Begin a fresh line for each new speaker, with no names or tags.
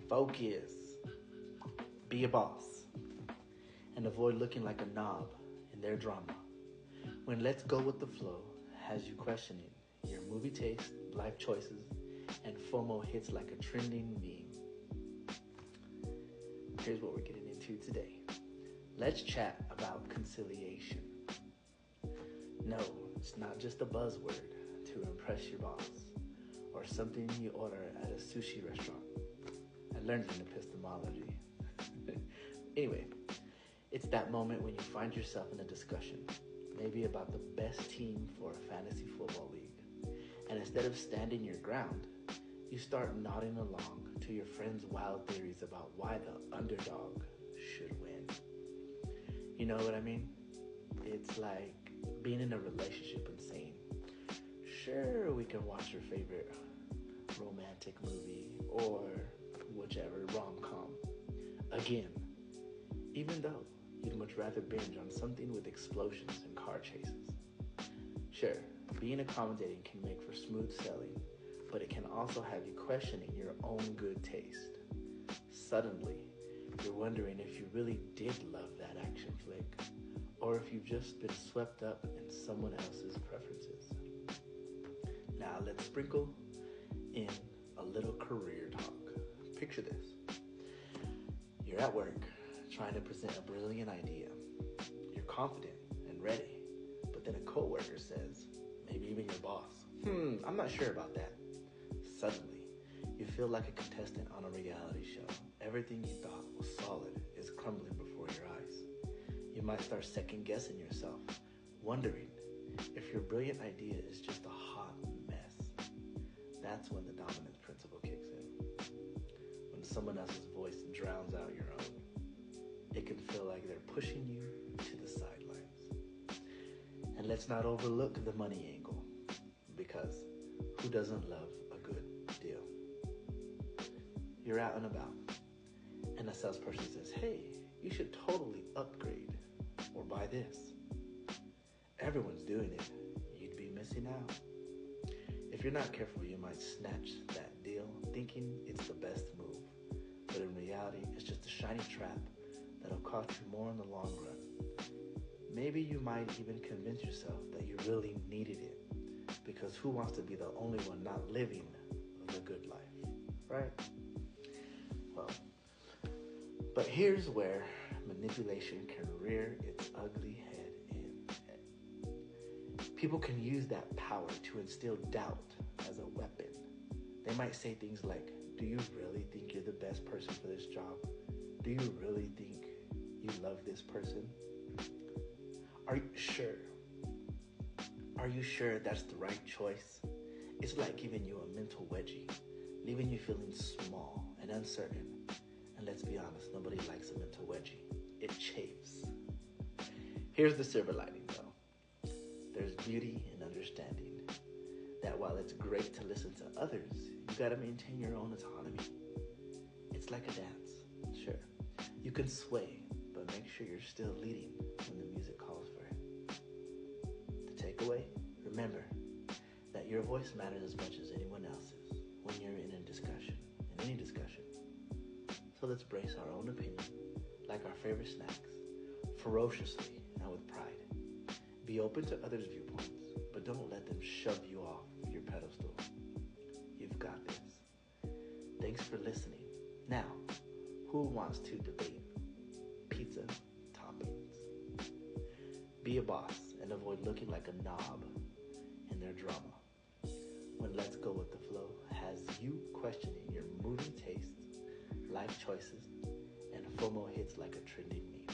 Focus. Be a boss. And avoid looking like a knob in their drama. When Let's Go with the Flow has you questioning your movie taste, life choices, and FOMO hits like a trending meme. Here's what we're getting into today. Let's chat about conciliation. No, it's not just a buzzword to impress your boss or something you order at a sushi restaurant. I learned an epistemology. Anyway, it's that moment when you find yourself in a discussion, maybe about the best team for a fantasy football league. And instead of standing your ground, you start nodding along to your friend's wild theories about why the underdog should win. You know what I mean? It's like being in a relationship and saying, sure, we can watch your favorite romantic movie or whichever rom-com again, even though you'd much rather binge on something with explosions and car chases. Sure, being accommodating can make for smooth sailing, but it can also have you questioning your own good taste. Suddenly, you're wondering if you really did love that action flick, or if you've just been swept up in someone else's preferences. Now let's sprinkle in a little career talk. Picture this. You're at work, trying to present a brilliant idea. You're confident and ready, but then a coworker says, maybe even your boss, I'm not sure about that. Suddenly, you feel like a contestant on a reality show. Everything you thought was solid is crumbling before your eyes. You might start second-guessing yourself, wondering if your brilliant idea is just a hot mess. That's when the dominance principle kicks in. When someone else's voice drowns out your own, it can feel like they're pushing you to the sidelines. And let's not overlook the money angle, because who doesn't love a good deal? You're out and about, and a salesperson says, hey, you should totally upgrade or buy this. Everyone's doing it. You'd be missing out. If you're not careful, you might snatch that deal thinking it's the best move. But in reality, it's just a shiny trap that'll cost you more in the long run. Maybe you might even convince yourself that you really needed it, because who wants to be the only one not living the good life, right? Well, but here's where manipulation can rear its ugly head in. People can use that power to instill doubt as a weapon. They might say things like, do you really think you're the best person for this job? Do you really think you love this person? Are you sure? Are you sure that's the right choice? It's like giving you a mental wedgie, leaving you feeling small and uncertain. And let's be honest, nobody likes a mental wedgie. It chafes. Here's the silver lining, though. There's beauty in understanding that while it's great to listen to others, you gotta maintain your own autonomy. It's like a dance. Sure, you can sway, but make sure you're still leading when the music calls for it. The takeaway? Remember that your voice matters as much as anyone else's when you're in any discussion. So let's brace our own opinion, like our favorite snacks, ferociously and with pride. Be open to others' viewpoints, but don't let them shove you off your pedestal. You've got this. Thanks for listening. Now, who wants to debate pizza toppings? Be a boss and avoid looking like a knob in their drama. When Let's Go with the Flow has you questioning your movie tastes, life choices, and FOMO hits like a trending meme.